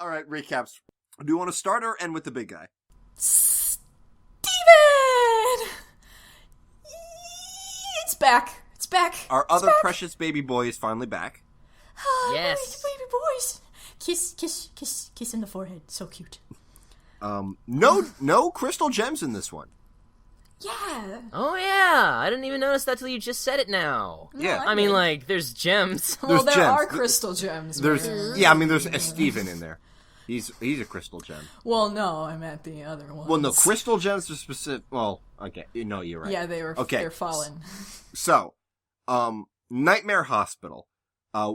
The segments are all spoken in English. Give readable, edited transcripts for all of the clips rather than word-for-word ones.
All right, recaps. Do you want to start or end with the big guy? Steven! It's back. It's back. Our it's other back. precious baby boy is finally back. Yes. Baby boys. Kiss in the forehead. So cute. No crystal gems in this one. Yeah. Oh, yeah. I didn't even notice that till you just said it now. No, Yeah. I mean, like, there's gems. Well, There's there gems. are crystal gems. There's man. there's a Steven in there. He's a crystal gem. Well, no, I meant the other ones. Well, no, crystal gems are specific. Well, okay, no, you're right. Yeah, they're fallen. So, Nightmare Hospital.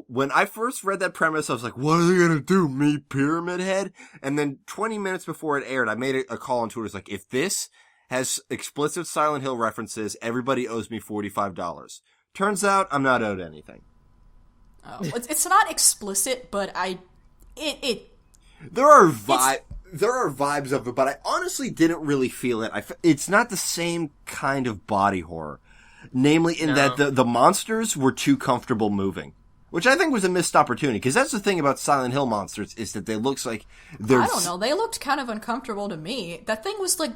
When I first read that premise, I was like, what are they gonna do, me Pyramid Head? And then 20 minutes before it aired, I made a call on Twitter. It's like, if this has explicit Silent Hill references, everybody owes me $45. Turns out, I'm not owed anything. Oh, it's not explicit, but There are vibes of it, but I honestly didn't really feel it. It's not the same kind of body horror. Namely, in that the monsters were too comfortable moving. Which I think was a missed opportunity, because that's the thing about Silent Hill monsters, is that they look like they're... I don't know, they looked kind of uncomfortable to me. That thing was like...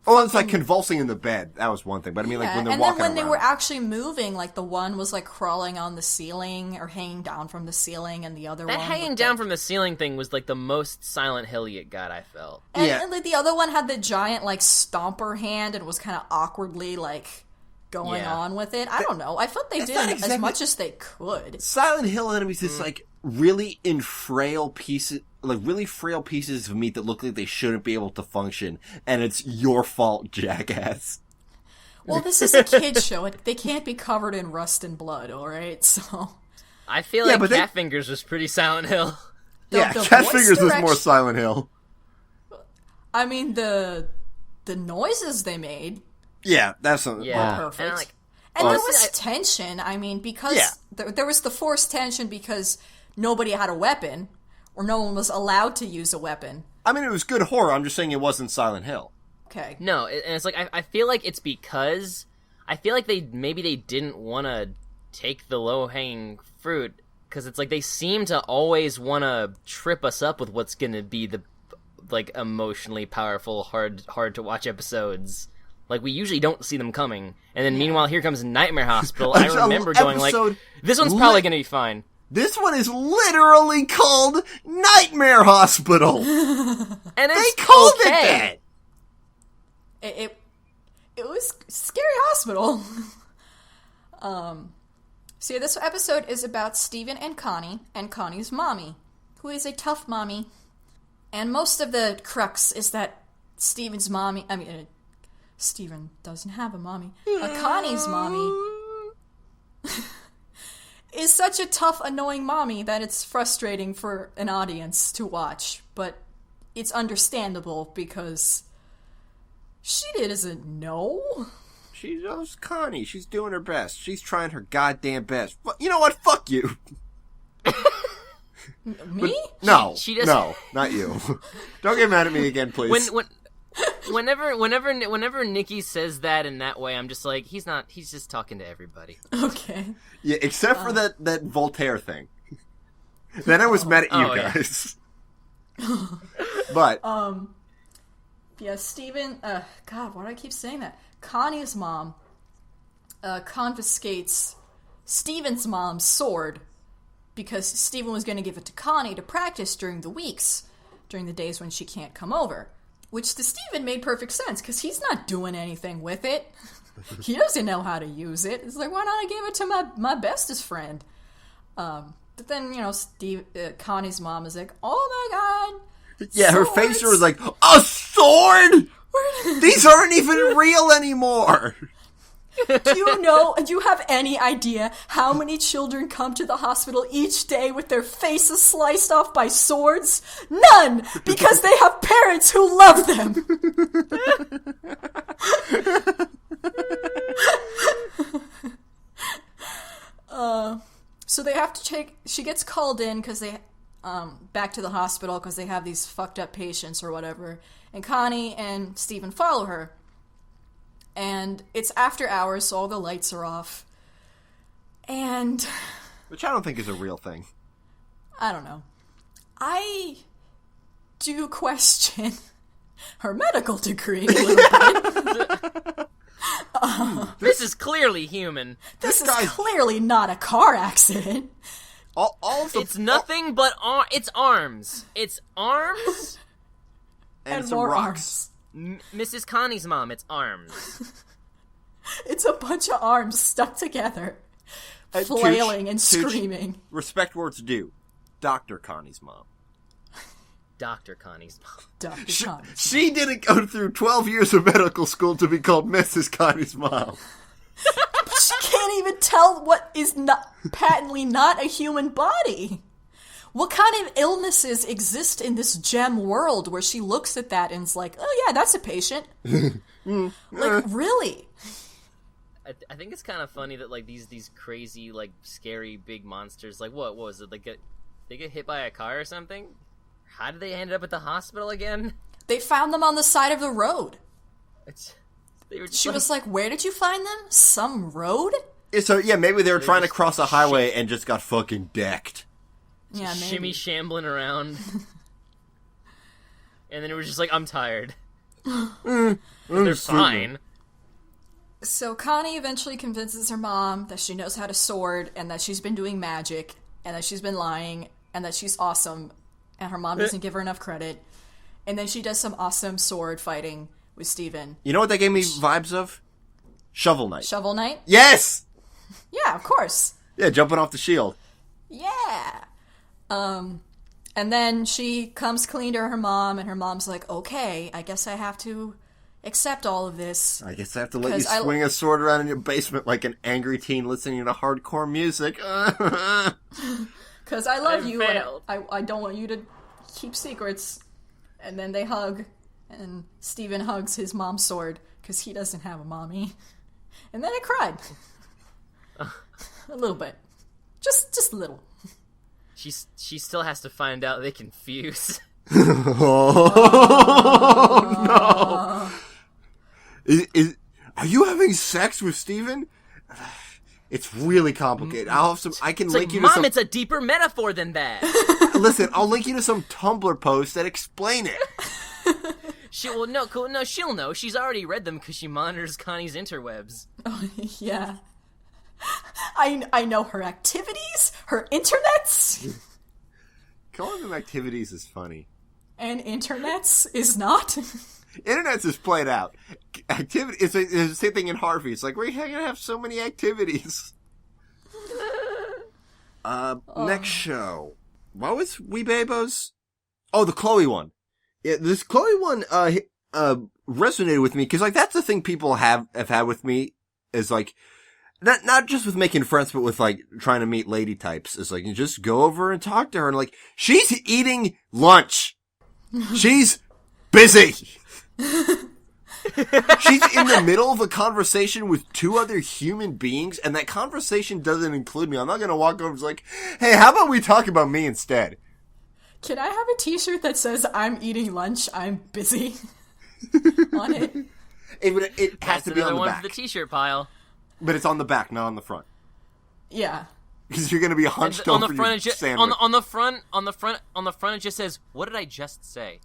Oh, it's like convulsing in the bed. That was one thing, but I mean, like, when they're walking around. And then when they were actually moving, like, the one was, like, crawling on the ceiling, or hanging down from the ceiling, and the other one... That hanging down from the ceiling thing was, like, the most Silent Hill it got, I felt. And like, the other one had the giant, like, stomper hand, and was kind of awkwardly, like... going on with it. I don't know. I felt they did as much as they could. Silent Hill enemies, it's like really frail pieces of meat that look like they shouldn't be able to function, and it's your fault, jackass. Well, this is a kid's show. They can't be covered in rust and blood, alright? So... I feel like Cat Fingers was pretty Silent Hill. Cat Fingers was more Silent Hill. I mean, the noises they made... Yeah, that's were perfect. And there was tension, I mean, because there was the forced tension because nobody had a weapon, or no one was allowed to use a weapon. I mean, it was good horror, I'm just saying it wasn't Silent Hill. Okay. No, and it's like, I feel like it's because, I feel like they didn't want to take the low-hanging fruit, because it's like they seem to always want to trip us up with what's going to be the, like, emotionally powerful, hard-to-watch episodes. Like, we usually don't see them coming. And then, meanwhile, here comes Nightmare Hospital. I remember going, like, this one's probably going to be fine. This one is literally called Nightmare Hospital! And they called it that! It was Scary Hospital. So, this episode is about Steven and Connie's mommy, who is a tough mommy. And most of the crux is that Steven's mommy... Steven doesn't have a mommy. Connie's mommy is such a tough, annoying mommy that it's frustrating for an audience to watch. But it's understandable because she doesn't know. She knows Connie. She's doing her best. She's trying her goddamn best. You know what? Fuck you. Me? No, no, not you. Don't get mad at me again, please. Whenever Nikki says that in that way, I'm just like, he's just talking to everybody. Okay. Yeah, except for that Voltaire thing. Then I was mad at you guys. Yeah. But yeah, Steven, God, why do I keep saying that? Connie's mom confiscates Steven's mom's sword because Steven was going to give it to Connie to practice during the days when she can't come over. Which to Steven made perfect sense, because he's not doing anything with it. He doesn't know how to use it. It's like, why not I give it to my bestest friend? But then, Connie's mom is like, oh my god, yeah, her face was like, a sword? These aren't even real anymore! Do you have any idea how many children come to the hospital each day with their faces sliced off by swords? None! Because they have parents who love them! So they have to she gets called in because they, back to the hospital because they have these fucked up patients or whatever, and Connie and Steven follow her. And it's after hours, so all the lights are off. And... Which I don't think is a real thing. I don't know. I do question her medical degree a little bit. This is clearly human. This is clearly not a car accident. It's nothing but it's arms. It's arms And some more rocks. Mrs. Connie's mom, it's arms. It's a bunch of arms stuck together, flailing and screaming. Respect where it's due. Dr. Connie's mom. Dr. Connie's mom. Dr. Connie. She didn't go through 12 years of medical school to be called Mrs. Connie's mom. She can't even tell what is not patently not a human body. What kind of illnesses exist in this gem world where she looks at that and is like, oh yeah, that's a patient. Like, really? I think it's kind of funny that, like, these crazy, like, scary big monsters, like, what was it? Like, they get hit by a car or something? How did they end up at the hospital again? They found them on the side of the road. She was like, where did you find them? Some road? So, yeah, maybe they were trying to cross a highway and just got fucking decked. Yeah, maybe. Shimmy shambling around. And then it was just like, I'm tired. They're fine. So Connie eventually convinces her mom that she knows how to sword, and that she's been doing magic, and that she's been lying, and that she's awesome, and her mom doesn't give her enough credit. And then she does some awesome sword fighting with Steven. You know what that gave me vibes of? Shovel Knight. Shovel Knight? Yes! Yeah, of course. Yeah, jumping off the shield. Yeah. And then she comes clean to her mom, and her mom's like, okay, I guess I have to accept all of this. I guess I have to let you swing a sword around in your basement like an angry teen listening to hardcore music. Because I love you, and I don't want you to keep secrets. And then they hug, and Steven hugs his mom's sword, because he doesn't have a mommy. And then I cried. A little bit. Just a little. She still has to find out they can fuse. Oh, no. Are you having sex with Steven? It's really complicated. I can link you to Mom, some... it's a deeper metaphor than that. Listen, I'll link you to some Tumblr posts that explain it. She'll know. She's already read them because she monitors Connie's interwebs. Oh, yeah. I know her activities, her internets. Calling them activities is funny. And internets is not. Internets is played out. Activity it's the same thing in Harvey. It's like, we're gonna have so many activities. Next show. What was Weebabos? Oh, the Chloe one. Yeah, this Chloe one resonated with me because, like, that's the thing people have had with me is, like, not just with making friends, but with, like, trying to meet lady types. It's like, you just go over and talk to her and, like, she's eating lunch. She's busy. She's in the middle of a conversation with two other human beings, and that conversation doesn't include me. I'm not gonna walk over and be like, hey, how about we talk about me instead? Can I have a t-shirt that says, I'm eating lunch, I'm busy? On it? It has to be on the one back. for the t-shirt pile. But it's on the back, not on the front. Yeah. Because you're gonna be hunched on over the front, your sandwich. on the front, it just says, "What did I just say?"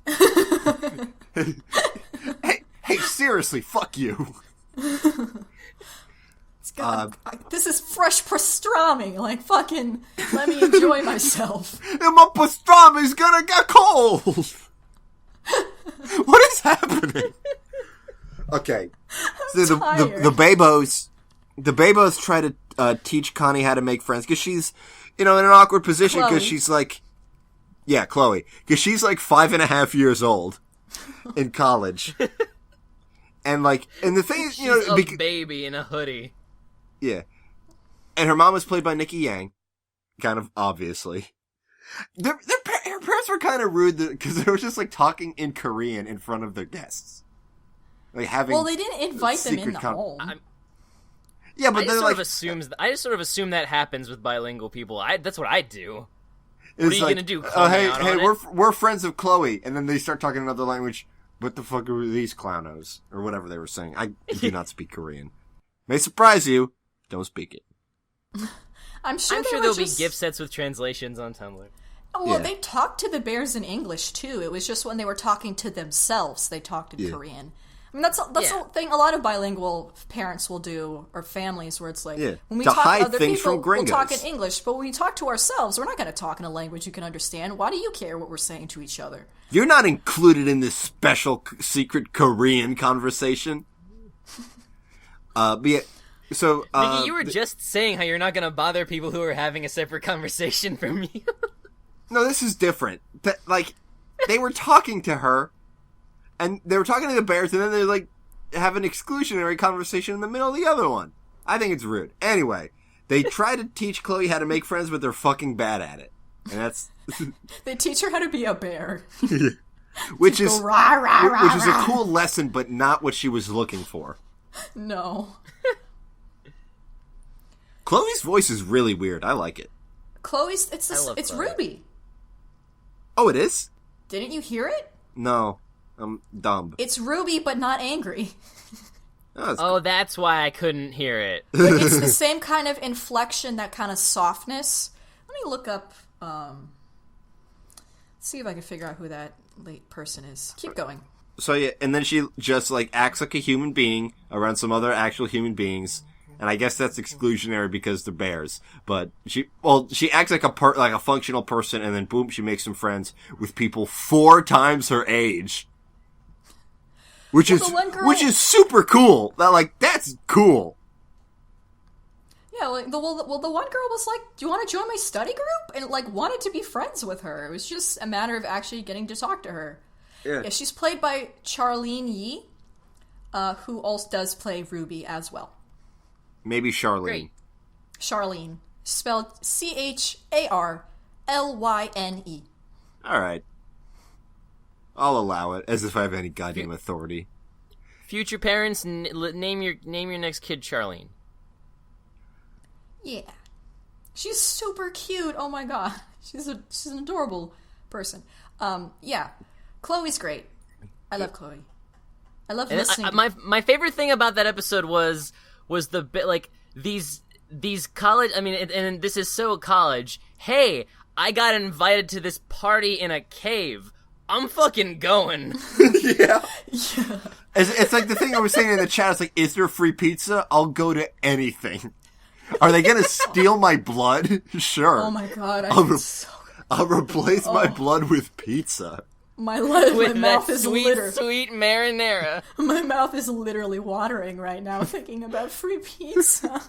Hey, seriously, fuck you. This is fresh pastrami. Like, fucking, let me enjoy myself. And my pastrami's gonna get cold. What is happening? Okay, so the Babos try to teach Connie how to make friends because she's, in an awkward position because she's like, yeah, Chloe, because she's like 5.5 years old in college, and like, and the thing is, she's a baby in a hoodie. Yeah, and her mom was played by Nikki Yang, kind of obviously. Her parents were kind of rude because they were just like talking in Korean in front of their guests. Like having they didn't invite them in the home. Yeah, but I just sort of assume that happens with bilingual people. That's what I do. What are you gonna do? Hey, we're friends of Chloe, and then they start talking another language. What the fuck are these clownos or whatever they were saying? I do not speak Korean. May surprise you. Don't speak it. I'm sure there'll be gift sets with translations on Tumblr. Well, they talked to the bears in English, too. It was just when they were talking to themselves, they talked in Korean. I mean, that's the thing a lot of bilingual parents will do, or families, where it's like, when we to talk hide to other things people, from gringos. we'll talk in English, but when we talk to ourselves, we're not going to talk in a language you can understand. Why do you care what we're saying to each other? You're not included in this special secret Korean conversation. But yeah, so... Mickey, you were just saying how you're not going to bother people who are having a separate conversation from you. No, this is different. They were talking to her, and they were talking to the bears, and then they like have an exclusionary conversation in the middle of the other one. I think it's rude. Anyway, they try to teach Chloe how to make friends, but they're fucking bad at it. And that's... They teach her how to be a bear. which is rah, rah, rah, which is a cool lesson, but not what she was looking for. No. Chloe's voice is really weird. I like it. Chloe's... It's Chloe. Ruby. Oh, it is? Didn't you hear it? No. I'm dumb. It's Ruby, but not angry. Oh, that's why I couldn't hear it. Like, it's the same kind of inflection, that kind of softness. Let me look up, see if I can figure out who that late person is. Keep going. So yeah, and then she just like acts like a human being around some other actual human beings, and I guess that's exclusionary because they're bears. But she acts like a functional person, and then boom, she makes some friends with people 4 times her age, which is super cool. That's cool. Yeah, like the one girl was like, "Do you want to join my study group?" And like wanted to be friends with her. It was just a matter of actually getting to talk to her. Yeah, she's played by Charlene Yi, who also does play Ruby as well. Maybe Charlene. Great. Charlene, spelled Charlyne. All right. I'll allow it, as if I have any goddamn authority. Future parents, name your next kid Charlene. Yeah, she's super cute. Oh my god, she's an adorable person. Yeah, Chloe's great. I love Chloe. I love listening. My favorite thing about that episode was the bit like these college. I mean, and this is so college. Hey, I got invited to this party in a cave. I'm fucking going. Yeah. It's like the thing I was saying in the chat. It's like, is there free pizza? I'll go to anything. Are they gonna steal my blood? Sure. Oh my god, I'll replace my blood with pizza. My with mouth that is sweet marinara. My mouth is literally watering right now thinking about free pizza.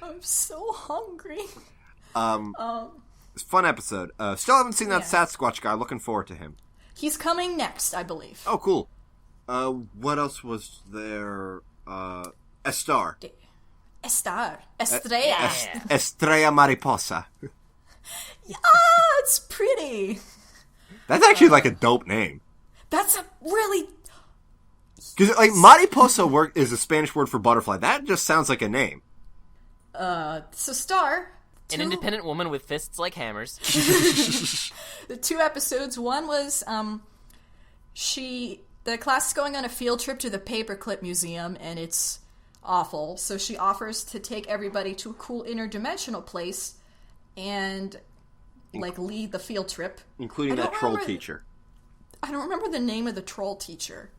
I'm so hungry. It's a fun episode. Still haven't seen that Sasquatch guy. Looking forward to him. He's coming next, I believe. Oh, cool. What else was there? Estar. Estrella. Estrella Mariposa. Yeah, it's pretty. That's actually like a dope name. That's a really... Because like mariposa is a Spanish word for butterfly. That just sounds like a name. So Star... An independent woman with fists like hammers. The 2 episodes. One was, the class is going on a field trip to the Paperclip Museum, and it's awful. So she offers to take everybody to a cool interdimensional place and, like, lead the field trip. Including that troll teacher. I don't remember the name of the troll teacher.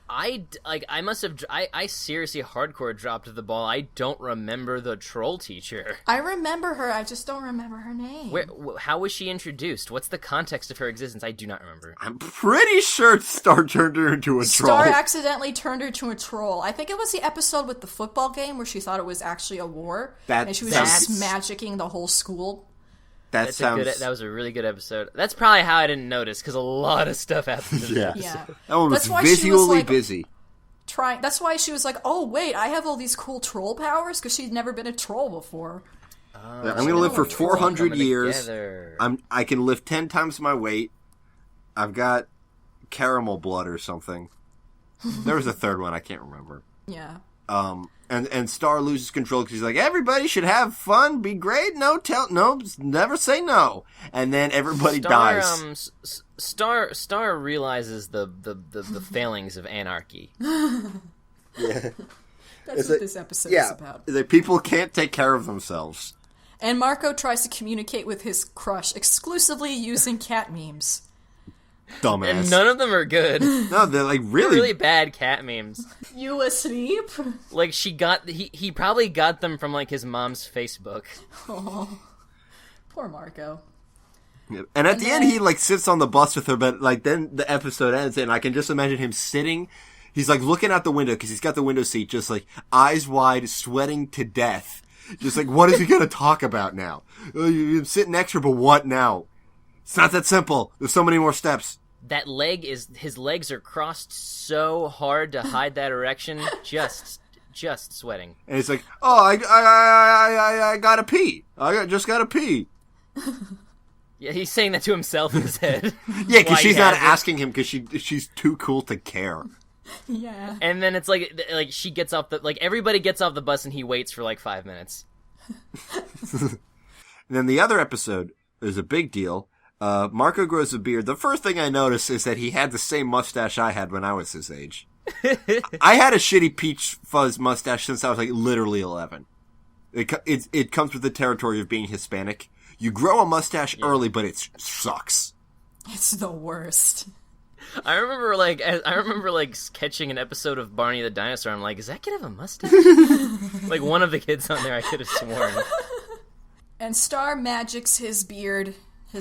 I seriously hardcore dropped the ball. I don't remember the troll teacher. I remember her, I just don't remember her name. How was she introduced? What's the context of her existence? I do not remember. I'm pretty sure Star turned her into a troll. Star accidentally turned her into a troll. I think it was the episode with the football game where she thought it was actually a war. And she was just magicking the whole school. That was a really good episode. That's probably how I didn't notice, because a lot of stuff happened in that episode. Yeah. That one was visually busy. That's why she was like, oh, wait, I have all these cool troll powers, because she'd never been a troll before. I'm going to live for 400 years. I can lift 10 times my weight. I've got caramel blood or something. There was a third one, I can't remember. Yeah. And Star loses control because he's like, everybody should have fun, be great, no, never say no. And then everybody dies. Star realizes the failings of anarchy. Yeah. That's what this episode is about. The people can't take care of themselves. And Marco tries to communicate with his crush exclusively using cat memes. Dumbass. And none of them are good. No, they're like Really bad cat memes. You asleep? Like he probably got them from like his mom's Facebook. Oh, poor Marco. And at the end, he like sits on the bus with her, but like then the episode ends, and I can just imagine him sitting. He's like looking out the window because he's got the window seat, just like eyes wide, sweating to death. Just like, what is he gonna talk about now? You're sitting next to her, but what now? It's not that simple. There's so many more steps. That his legs are crossed so hard to hide that erection, just sweating. And he's like, oh, I gotta pee. Just gotta pee. Yeah, he's saying that to himself in his head. Yeah, because she's not asking him because she's too cool to care. Yeah. And then it's like she gets off everybody gets off the bus and he waits for like 5 minutes. And then the other episode is a big deal. Marco grows a beard. The first thing I noticed is that he had the same mustache I had when I was his age. I had a shitty peach fuzz mustache since I was like literally 11. It comes with the territory of being Hispanic. You grow a mustache early, but it sucks. It's the worst. I remember catching an episode of Barney the Dinosaur. I'm like, is that kid have a mustache? Like one of the kids on there, I could have sworn. And Star magics his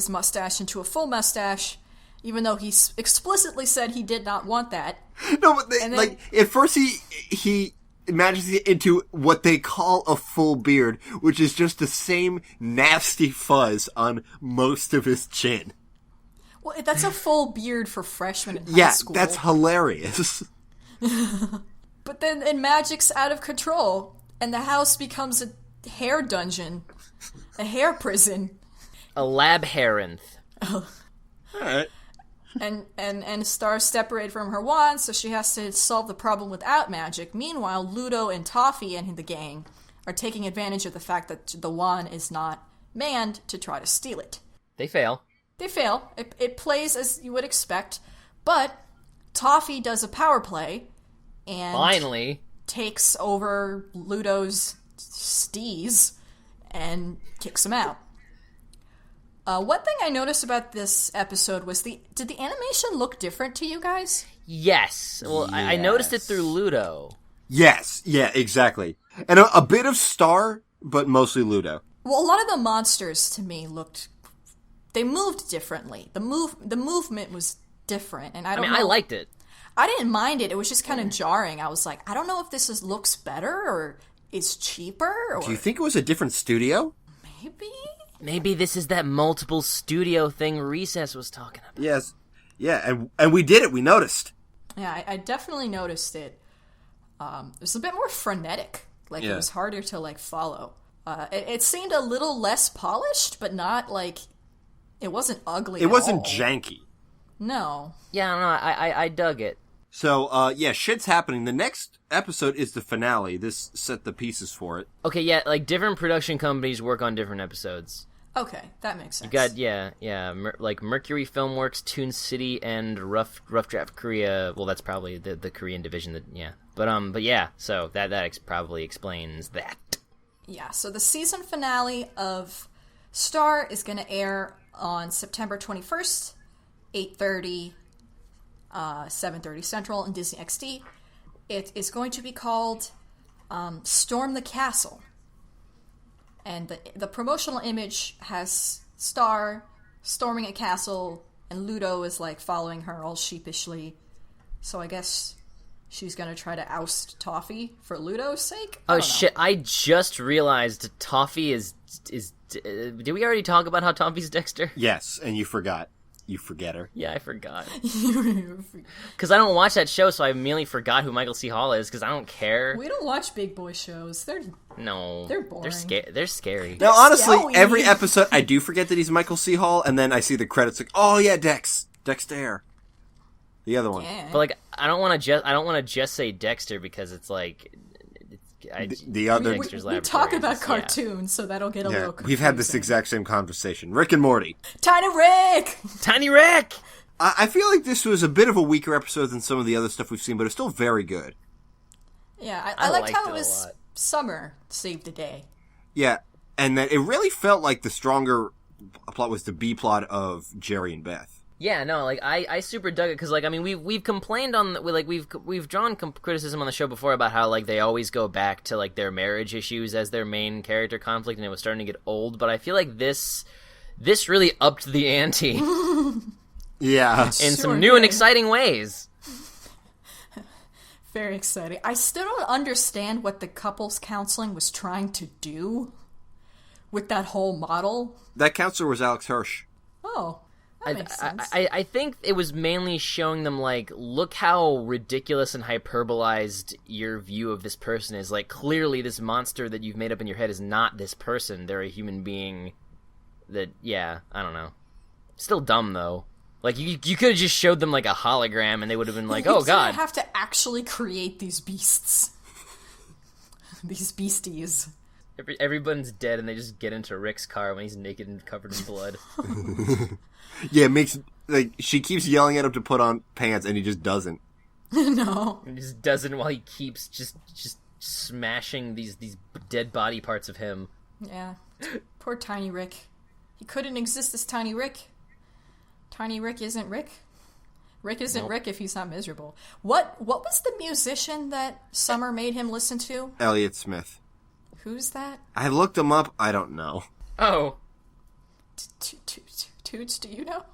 mustache into a full mustache, even though he explicitly said he did not want that. No, but at first he magics it into what they call a full beard, which is just the same nasty fuzz on most of his chin. Well, that's a full beard for freshmen in high school. Yeah, that's hilarious. But then it magics out of control, and the house becomes a hair dungeon, a hair prison. A labyrinth. Alright. And Star's separated from her wand, so she has to solve the problem without magic. Meanwhile, Ludo and Toffee and the gang are taking advantage of the fact that the wand is not manned to try to steal it. They fail. They fail. It plays as you would expect, but Toffee does a power play and finally takes over Ludo's steez and kicks him out. One thing I noticed about this episode was did the animation look different to you guys? Yes. Well, yes. I noticed it through Ludo. Yes. Yeah, exactly. And a bit of Star, but mostly Ludo. Well, a lot of the monsters to me they moved differently. The movement was different, and I don't know. I liked it. I didn't mind it. It was just kind of jarring. I was like, I don't know if this looks better or is cheaper. Or do you think it was a different studio? Maybe. Maybe this is that multiple studio thing Recess was talking about. Yes. Yeah, and we did it. We noticed. Yeah, I definitely noticed it. It was a bit more frenetic. Like, It was harder to, follow. It seemed a little less polished, but not, it wasn't ugly It at wasn't all. janky. No. Yeah, I don't know. I dug it. So, shit's happening. The next episode is the finale. This set the pieces for it. Okay, yeah, different production companies work on different episodes. Okay, that makes sense. You got, Mercury Filmworks, Toon City, and Rough Draft Korea. Well, that's probably the Korean division But yeah, so that probably explains that. Yeah, so the season finale of Star is going to air on September 21st, 8:30, 7:30 Central on Disney XD. It is going to be called Storm the Castle. And the promotional image has Star storming a castle, and Ludo is, following her all sheepishly. So I guess she's going to try to oust Toffee for Ludo's sake? Oh, shit, I just realized Toffee is... Did we already talk about how Toffee's Dexter? Yes, and you forgot. You forget her. Yeah, I forgot. Because I don't watch that show, so I immediately forgot who Michael C. Hall is, because I don't care. We don't watch big boy shows. They're boring. They're scary. Now, honestly, Scowy. every episode, I do forget that he's Michael C. Hall, and then I see the credits oh yeah, Dexter. The other one. Yeah. But, I don't want to just say Dexter, because it's the other... We talk about cartoons, so that'll get a little confusing. We've had this exact same conversation. Rick and Morty. Tiny Rick! Tiny Rick! I feel like this was a bit of a weaker episode than some of the other stuff we've seen, but it's still very good. Yeah, I liked how it a was lot. summer saved the day. Yeah. And that it really felt like the stronger plot was the B plot of Jerry and Beth. Yeah, no, like I super dug it because like I mean we've complained on like we've drawn criticism on the show before about how like they always go back to like their marriage issues as their main character conflict and it was starting to get old, but I feel like this really upped the ante Yeah, in some new and exciting ways. Very exciting. I still don't understand what the couples counseling was trying to do with that whole model. that counselor was Alex Hirsch. Oh. That makes sense. I think it was mainly showing them, like, look how ridiculous and hyperbolized your view of this person is. Like, clearly this monster that you've made up in your head is not this person. They're a human being that, yeah, I don't know. Still dumb, though. Like, you could have just showed them, like, a hologram and they would have been like, oh, God. You have to actually create these beasts. These beasties. Everyone's dead and they just get into Rick's car when he's naked and covered in blood. Yeah, it makes, like, she keeps yelling at him to put on pants, and he just doesn't. No. He just doesn't while he keeps just smashing these dead body parts of him. Yeah. Poor Tiny Rick. He couldn't exist as Tiny Rick. Tiny Rick isn't Rick. Rick isn't Nope. Rick if he's not miserable. What was the musician that Summer made him listen to? Elliott Smith. Who's that? I looked him up. I don't know. Oh. Toots, do you know?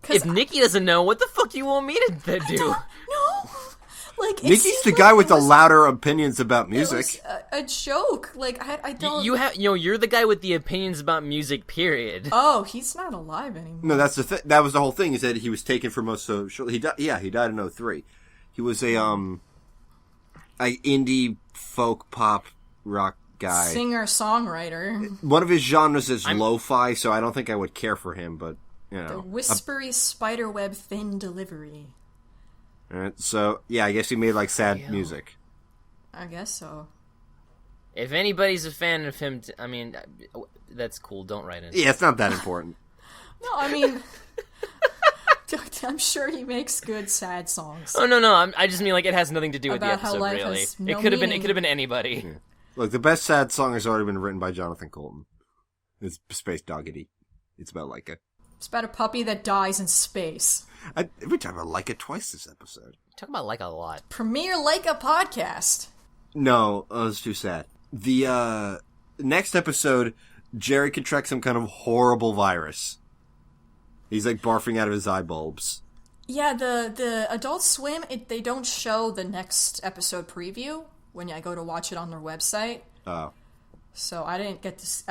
If Nikki doesn't know, what the fuck you want me to do? No. Like, it Nikki's seemed the like guy with it the was- louder opinions about It music. was a joke. Like, I don't... You're the guy with the opinions about music, period. Oh, he's not alive anymore. No, that's the that was the whole thing. Is that he was taken for most of. He died. Yeah, he died in 2003. He was a indie folk pop rock guy. Singer-songwriter. One of his genres is lo-fi, so I don't think I would care for him. But you know, The whispery spiderweb thin delivery. so yeah, I guess he made like sad music. I guess so. If anybody's a fan of him, I mean, that's cool. Don't write in. Yeah, it's not that important. No, I mean... I'm sure he makes good sad songs. Oh no, I just mean like it has nothing to do with the About how episode. life Really, has no it could have meaning. been anybody. Yeah. Look, the best sad song has already been written by Jonathan Colton. It's Space Doggedy. It's about Leica. It's about a puppy that dies in space. We talked about Leica twice this episode. Talk about like a lot. Premier Leica podcast. No, it's too sad. The next episode, Jerry contracts some kind of horrible virus. He's like barfing out of his eye bulbs. Yeah, the Adult Swim, they don't show the next episode preview when I go to watch it on their website. Oh. So I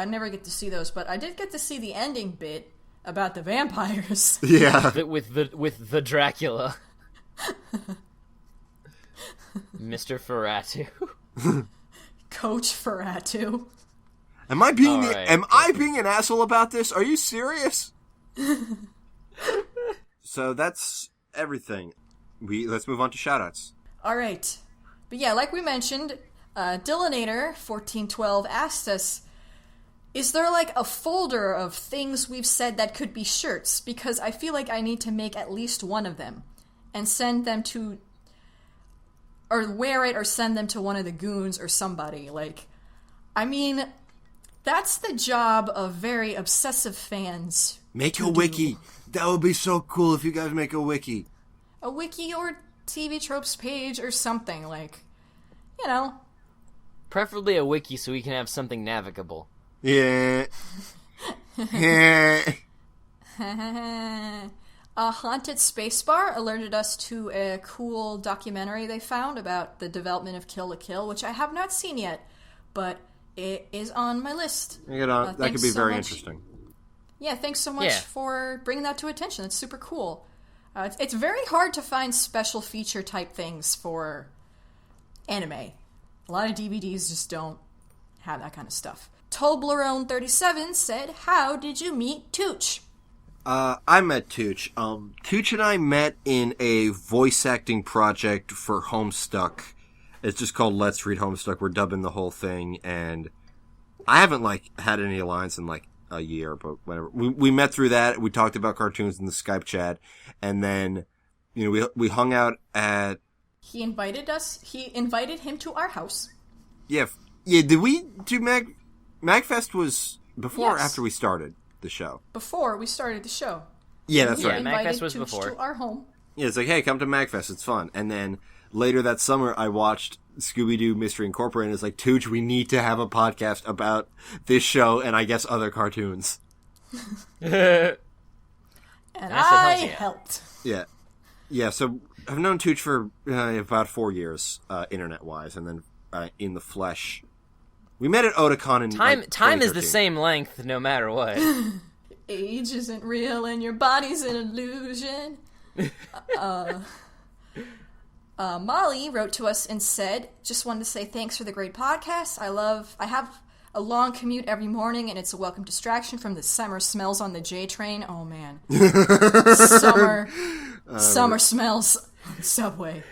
never get to see those, but I did get to see the ending bit about the vampires. Yeah. With the Dracula, Mr. Ferratu. Coach Ferratu. Am I being All right. am I being an asshole about this? Are you serious? So that's everything. Let's move on to shoutouts. All right. But yeah, like we mentioned, Dillinator1412 asked us, is there like a folder of things we've said that could be shirts? Because I feel like I need to make at least one of them and send them to, or wear it or send them to one of the goons or somebody. Like, I mean, that's the job of very obsessive fans. Make a wiki. That would be so cool if you guys make a wiki. A wiki or TV tropes page or something, like, you know. Preferably a wiki so we can have something navigable. Yeah. Yeah. A Haunted Spacebar alerted us to a cool documentary they found about the development of Kill la Kill, which I have not seen yet, but it is on my list. That could Thanks be so very much. interesting. Yeah, thanks so much Yeah. for bringing that to attention. That's super cool. It's very hard to find special feature type things for anime. A lot of DVDs just don't have that kind of stuff. Toblerone37 said, how did you meet Tooch? I met Tooch. Tooch and I met in a voice acting project for Homestuck. It's just called Let's Read Homestuck. We're dubbing the whole thing, and I haven't had any lines in a year, but whatever. We met through that. We talked about cartoons in the Skype chat, and then we hung out at. He invited him to our house. Yeah. Did we do Meg? MagFest was before or Yes. after we started the show? Before we started the show. Yeah, that's You right. MagFest invited was Tooch before. to our home. Yeah, it's like, hey, come to MagFest. It's fun. And then later that summer, I watched Scooby-Doo Mystery Incorporated. It's like, Tooch, we need to have a podcast about this show and I guess other cartoons. And I said, I "Hells yeah." helped. Yeah. Yeah, so I've known Tooch for about 4 years, internet-wise, and then in the flesh. We met at Otakon in Time is the 2013. same length no matter what. Age isn't real and your body's an illusion. Molly wrote to us and said, just wanted to say thanks for the great podcast. I have a long commute every morning and it's a welcome distraction from the summer smells on the J train. Oh man. Summer smells on the subway.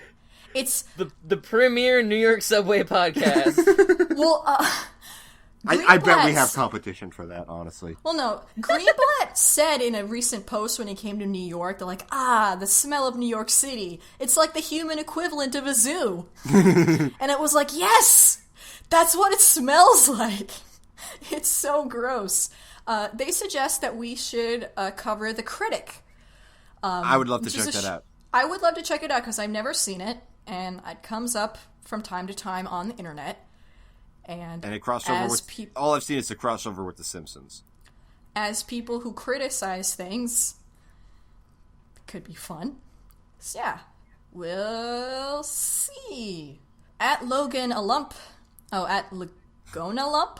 It's, The premier New York subway podcast. well, I bet we Greenblatt's- have competition for that, honestly. Well, no. Greenblatt said in a recent post when he came to New York, they're like, the smell of New York City. It's like the human equivalent of a zoo. And it was like, yes! That's what it smells like. It's so gross. They suggest that we should cover The Critic. I would love to which is check a that out. I would love to check it out because I've never seen it. And it comes up from time to time on the internet. And And it crossed over as with... all I've seen is the crossover with The Simpsons. as people who criticize things, it could be fun. So yeah, we'll see. At Logan a lump, at Lagona lump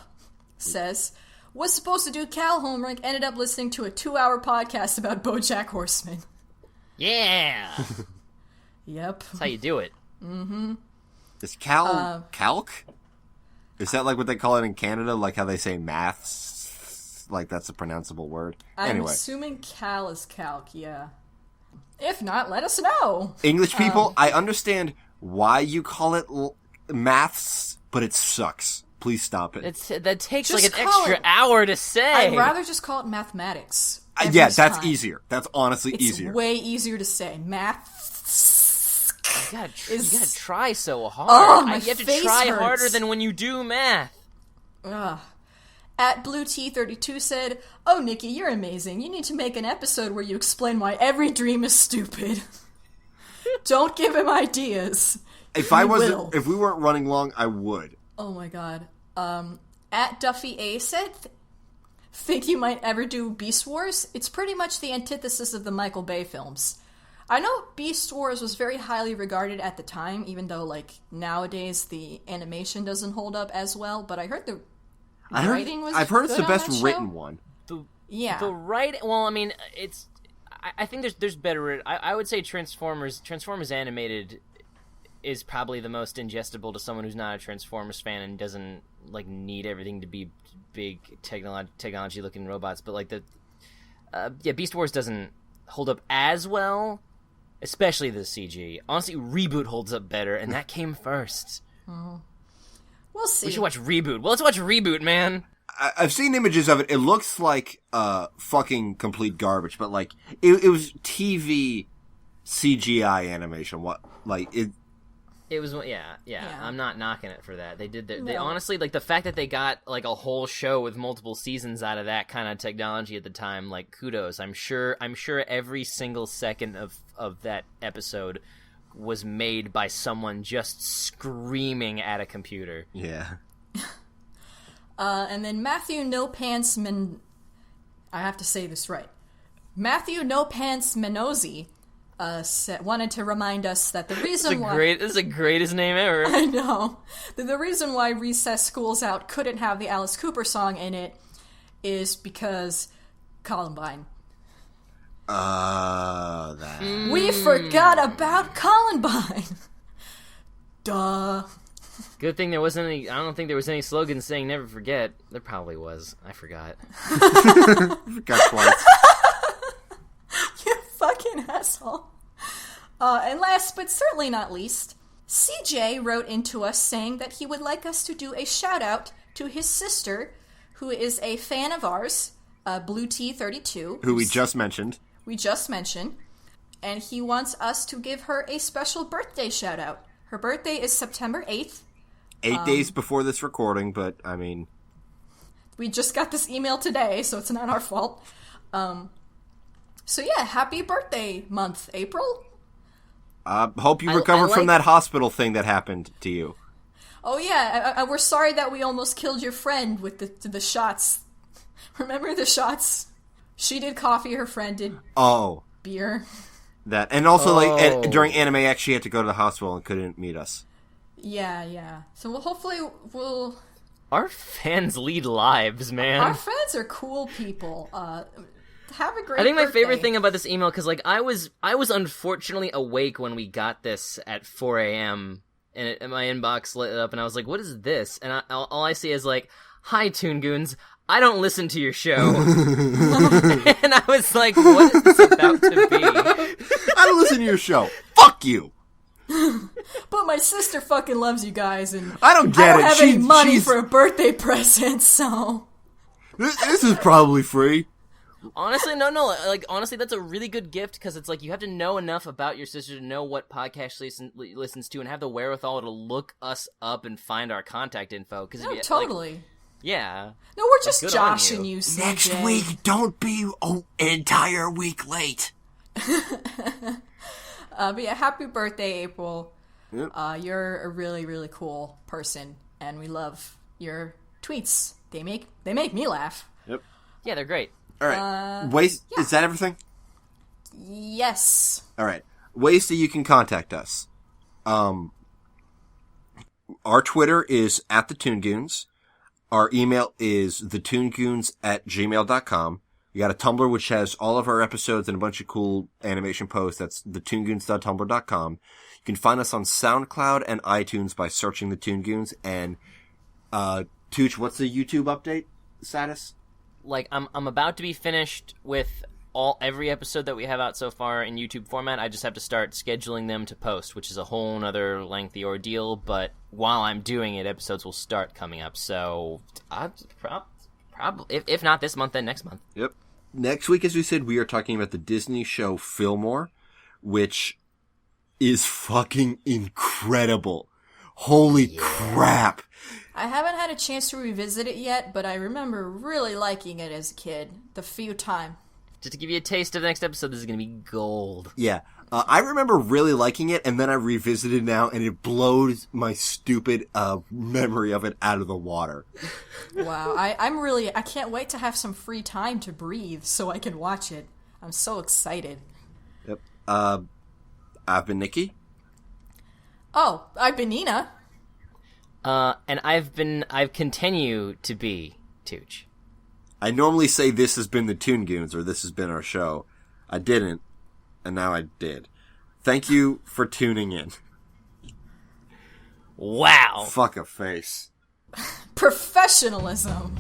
says, was supposed to do Cal homework, ended up listening to a 2-hour podcast about BoJack Horseman. Yeah. Yep. That's how you do it. Is calc? Is that like what they call it in Canada? Like how they say maths? Like that's a pronounceable word? I'm Anyway. assuming Cal is calc, yeah. If not, let us know. English people, I understand why you call it maths, but it sucks. Please stop it. That takes Just like an call extra it- hour to say. I'd rather just call it mathematics. every Yeah, that's time. easier. That's honestly It's easier. way easier to say. Maths. You is- gotta try so hard. Oh, my you have to face try hurts. harder than when you do math. Ugh. At Blue T32 said, "Oh, Nikki, you're amazing. You need to make an episode where you explain why every dream is stupid. Don't give him ideas." If You I will. wasn't, if we weren't running long, I would. Oh my god. At Duffy A said, "Think you might ever do Beast Wars? It's pretty much the antithesis of the Michael Bay films. I know Beast Wars was very highly regarded at the time, even though, like, nowadays the animation doesn't hold up as well, but I heard the writing was I've heard it's good the on best that show. written one. Yeah. The right. Well, I mean, it's. I think there's better. I would say Transformers animated is probably the most ingestible to someone who's not a Transformers fan and doesn't like need everything to be big technology looking robots. But like Beast Wars doesn't hold up as well, especially the CG. Honestly, Reboot holds up better, and that came first. We'll see. We should watch Reboot. Well, let's watch Reboot, man. I've seen images of it. It looks like fucking complete garbage, but like it was TV CGI animation. What like it? It was, yeah. I'm not knocking it for that. They did. They No. honestly, like the fact that they got like a whole show with multiple seasons out of that kind of technology at the time. Like kudos. I'm sure every single second of that episode was made by someone just screaming at a computer. Yeah. And then Matthew No Pants I have to say this right. Matthew No Pants Menozzi wanted to remind us that the reason why This is the greatest name ever. I know that the reason why Recess School's Out couldn't have the Alice Cooper song in it is because Columbine. That. We forgot about Columbine. Duh. Good thing there wasn't any. I don't think there was any slogan saying "Never forget." There probably was. I forgot. Got twice. You fucking asshole. And last but certainly not least, CJ wrote into us saying that he would like us to do a shout out to his sister, who is a fan of ours, Blue T32. Who we just mentioned. And he wants us to give her a special birthday shout out. Her birthday is September 8th. 8 days before this recording, but I mean, We just got this email today, so it's not our fault. So yeah, happy birthday month, April. Hope you recover from that hospital thing that happened to you. Oh yeah, we're sorry that we almost killed your friend with the shots. Remember the shots? She did coffee, her friend did beer. That, and also during Anime X, she had to go to the hospital and couldn't meet us. Yeah. So hopefully we'll. Our fans lead lives, man. Our fans are cool people. Have a great. I think my birthday. favorite thing about this email, because like I was unfortunately awake when we got this at 4 a.m. and my inbox lit up, and I was like, "What is this?" And all I see is like, "Hi, Toon Goons. I don't listen to your show." And I was like, "What is this about to be?" I don't listen to your show. Fuck you. But my sister fucking loves you guys, and I don't get it. I don't have any money for a birthday present, so this is probably free. Honestly, no. Like, honestly, that's a really good gift, because it's like you have to know enough about your sister to know what podcast she listens to and have the wherewithal to look us up and find our contact info. Cause totally. Like, yeah. No, we're just joshing you, CJ. Next week, don't be an entire week late. But yeah, happy birthday, April. Yep. You're a really, really cool person, and we love your tweets. They make me laugh. Yep. Yeah, they're great. All right. Ways, yeah. Is that everything? Yes. All right. Ways that you can contact us. Our Twitter is @TheToonGoons. Our email is thetoongoons@gmail.com. We got a Tumblr which has all of our episodes and a bunch of cool animation posts. That's thetoongoons.tumblr.com. You can find us on SoundCloud and iTunes by searching The Toon Goons. And, Tooch, what's the YouTube update status? Like, I'm about to be finished with every episode that we have out so far in YouTube format. I just have to start scheduling them to post, which is a whole nother lengthy ordeal. But while I'm doing it, episodes will start coming up. So, probably, if not this month, then next month. Yep. Next week, as we said, we are talking about the Disney show Fillmore, which is fucking incredible. Holy crap. I haven't had a chance to revisit it yet, but I remember really liking it as a kid, the few time. Just to give you a taste of the next episode, this is going to be gold. Yeah. I remember really liking it, and then I revisited now, and it blows my stupid memory of it out of the water. Wow. I can't wait to have some free time to breathe so I can watch it. I'm so excited. Yep. I've been Nikki. Oh, I've been Nina. And I've continued to be Tooch. I normally say this has been the Toon Goons, or this has been our show. I didn't, and now I did. Thank you for tuning in. Wow. Fuck a face. Professionalism.